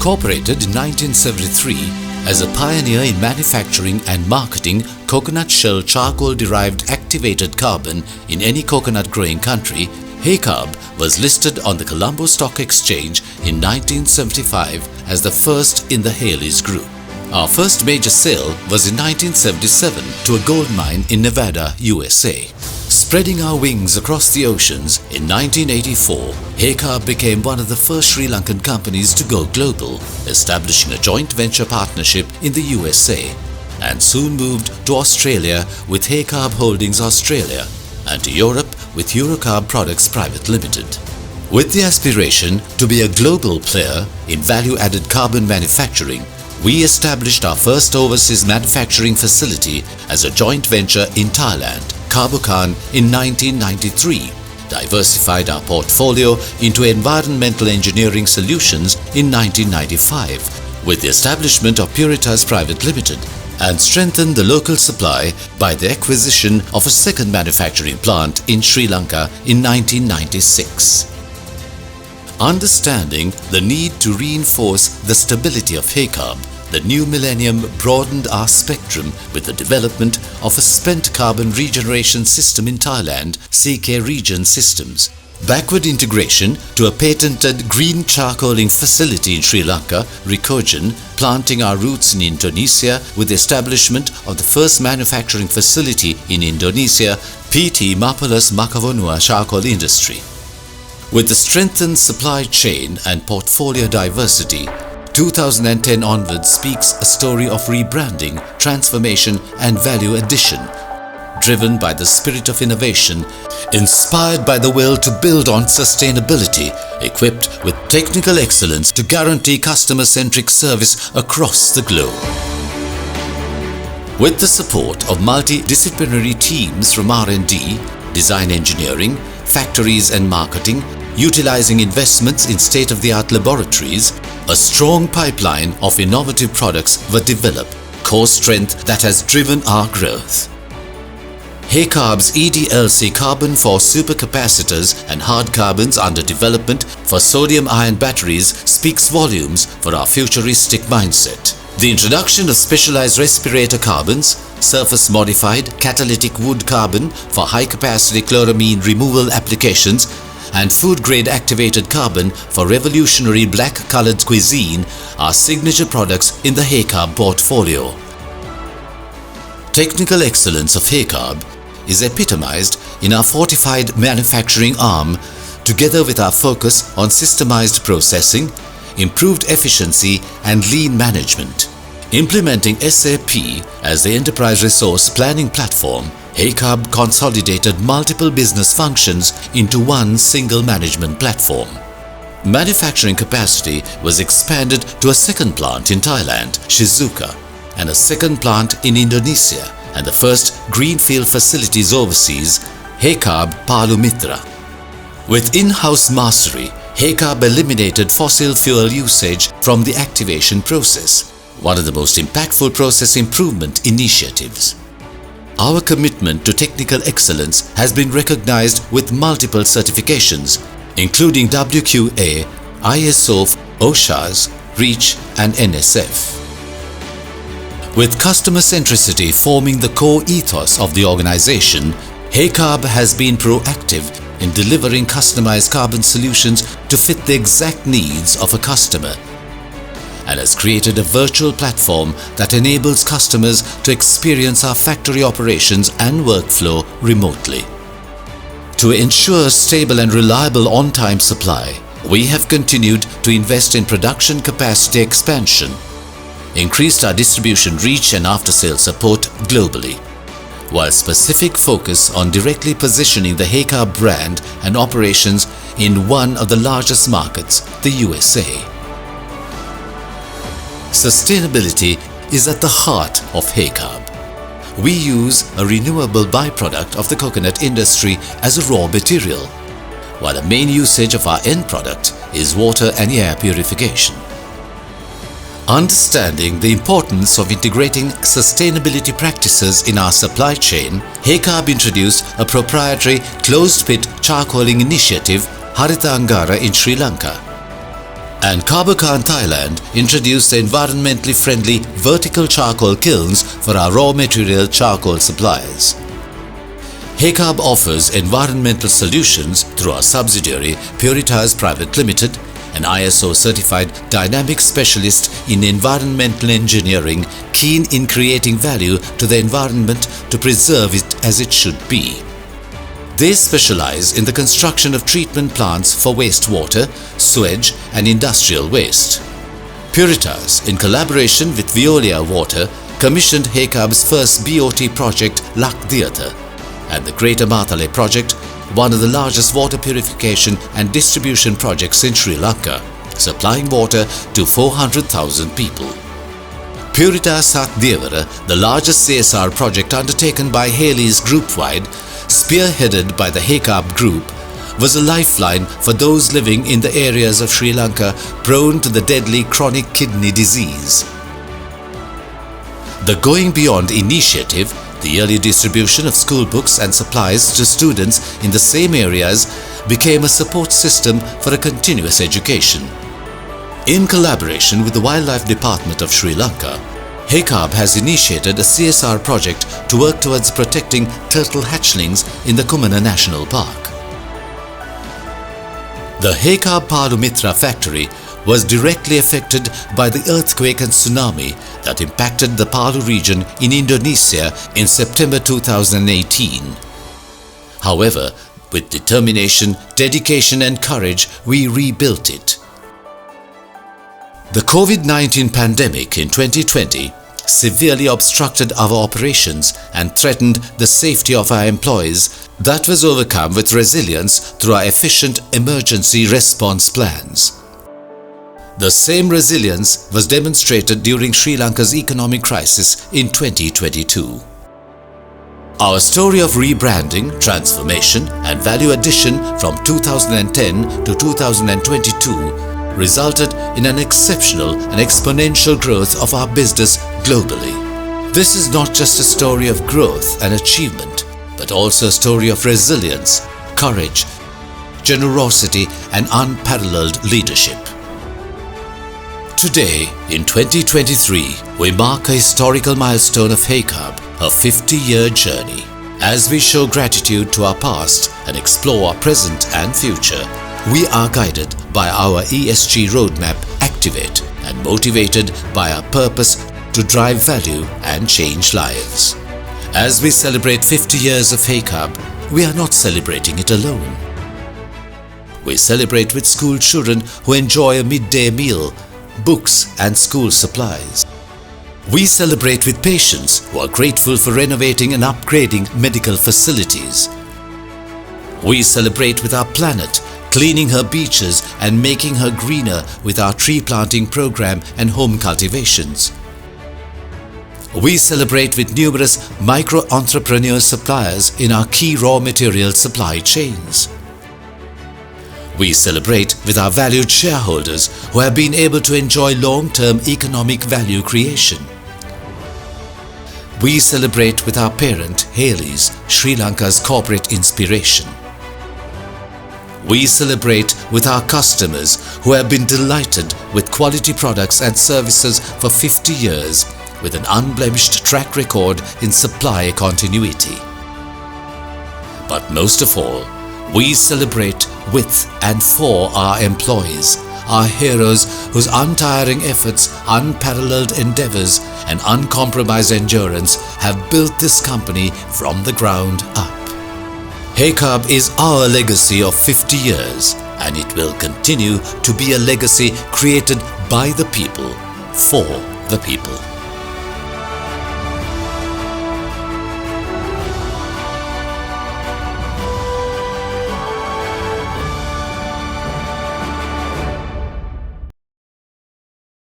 Incorporated in 1973 as a pioneer in manufacturing and marketing coconut shell charcoal-derived activated carbon in any coconut-growing country, Haycarb was listed on the Colombo Stock Exchange in 1975 as the first in the Hales Group. Our first major sale was in 1977 to a gold mine in Nevada, USA. Spreading our wings across the oceans, in 1984, Haycarb became one of the first Sri Lankan companies to go global, establishing a joint venture partnership in the USA, and soon moved to Australia with Haycarb Holdings Australia and to Europe with Haycarb Products Private Limited. With the aspiration to be a global player in value-added carbon manufacturing, we established our first overseas manufacturing facility as a joint venture in Thailand, Carbocan, in 1993, diversified our portfolio into environmental engineering solutions in 1995 with the establishment of Puritas Private Limited, and strengthened the local supply by the acquisition of a second manufacturing plant in Sri Lanka in 1996. Understanding the need to reinforce the stability of Haycarb, the new millennium broadened our spectrum with the development of a spent carbon regeneration system in Thailand, CK Regen Systems, backward integration to a patented green charcoaling facility in Sri Lanka, Recogen, planting our roots in Indonesia with the establishment of the first manufacturing facility in Indonesia, PT Mapolus Makavonua Charcoal Industry. With the strengthened supply chain and portfolio diversity, 2010 onwards speaks a story of rebranding, transformation and value addition, driven by the spirit of innovation, inspired by the will to build on sustainability, equipped with technical excellence to guarantee customer-centric service across the globe. With the support of multidisciplinary teams from R&D, design engineering, factories and marketing, utilizing investments in state-of-the-art laboratories, a strong pipeline of innovative products were developed, core strength that has driven our growth. Haycarb's EDLC carbon for supercapacitors and hard carbons under development for sodium-ion batteries speaks volumes for our futuristic mindset. The introduction of specialized respirator carbons, surface-modified catalytic wood carbon for high-capacity chloramine removal applications, and food-grade activated carbon for revolutionary black-colored cuisine are signature products in the Haycarb portfolio. Technical excellence of Haycarb is epitomized in our fortified manufacturing arm, together with our focus on systemized processing, improved efficiency and lean management. Implementing SAP as the enterprise resource planning platform, Haycarb consolidated multiple business functions into one single management platform. Manufacturing capacity was expanded to a second plant in Thailand, Shizuoka, and a second plant in Indonesia, and the first greenfield facilities overseas, Haycarb Palu Mitra. With in-house mastery, Haycarb eliminated fossil fuel usage from the activation process, one of the most impactful process improvement initiatives. Our commitment to technical excellence has been recognized with multiple certifications, including WQA, ISO, OSHA's, REACH and NSF. With customer centricity forming the core ethos of the organization, Haycarb has been proactive in delivering customized carbon solutions to fit the exact needs of a customer, and has created a virtual platform that enables customers to experience our factory operations and workflow remotely. To ensure stable and reliable on-time supply, we have continued to invest in production capacity expansion, increased our distribution reach and after-sales support globally, while specific focus on directly positioning the Haycarb brand and operations in one of the largest markets, the USA. Sustainability is at the heart of Haycarb. We use a renewable byproduct of the coconut industry as a raw material, while the main usage of our end product is water and air purification. Understanding the importance of integrating sustainability practices in our supply chain, Haycarb introduced a proprietary closed-pit charcoaling initiative, Haritha Angara, in Sri Lanka. And Carbocan Thailand introduced the environmentally friendly vertical charcoal kilns for our raw material charcoal supplies. Haycarb offers environmental solutions through our subsidiary Puritas Private Limited, an ISO-certified dynamic specialist in environmental engineering, keen in creating value to the environment to preserve it as it should be. They specialize in the construction of treatment plants for wastewater, sewage and industrial waste. Puritas, in collaboration with Veolia Water, commissioned Haycarb's first BOT project, Lak Theatre, and the Greater Mathale project, one of the largest water purification and distribution projects in Sri Lanka, supplying water to 400,000 people. Puritas Lak Theatre, the largest CSR project undertaken by Haley's group-wide, spearheaded by the Haycarb Group, was a lifeline for those living in the areas of Sri Lanka prone to the deadly chronic kidney disease. The Going Beyond initiative, the yearly distribution of school books and supplies to students in the same areas, became a support system for a continuous education. In collaboration with the Wildlife Department of Sri Lanka, Haycarb has initiated a CSR project to work towards protecting turtle hatchlings in the Kumana National Park. The Haycarb Palumitra factory was directly affected by the earthquake and tsunami that impacted the Palu region in Indonesia in September 2018. However, with determination, dedication and courage, we rebuilt it. The COVID-19 pandemic in 2020 severely obstructed our operations and threatened the safety of our employees. That was overcome with resilience through our efficient emergency response plans. The same resilience was demonstrated during Sri Lanka's economic crisis in 2022. Our story of rebranding, transformation and value addition from 2010 to 2022 resulted in an exceptional and exponential growth of our business globally. This is not just a story of growth and achievement, but also a story of resilience, courage, generosity and unparalleled leadership. Today, in 2023, we mark a historical milestone of Haycarb, a 50-year journey. As we show gratitude to our past and explore our present and future, we are guided by our ESG roadmap, Activate, and motivated by our purpose to drive value and change lives. As we celebrate 50 years of Haycarb, we are not celebrating it alone. We celebrate with school children who enjoy a midday meal, books and school supplies. We celebrate with patients who are grateful for renovating and upgrading medical facilities. We celebrate with our planet, cleaning her beaches and making her greener with our tree planting program and home cultivations. We celebrate with numerous micro-entrepreneur suppliers in our key raw material supply chains. We celebrate with our valued shareholders who have been able to enjoy long-term economic value creation. We celebrate with our parent, Haley's, Sri Lanka's corporate inspiration. We celebrate with our customers who have been delighted with quality products and services for 50 years with an unblemished track record in supply continuity. But most of all, we celebrate with and for our employees, our heroes whose untiring efforts, unparalleled endeavors and uncompromised endurance have built this company from the ground up. Haycarb is our legacy of 50 years, and it will continue to be a legacy created by the people, for the people.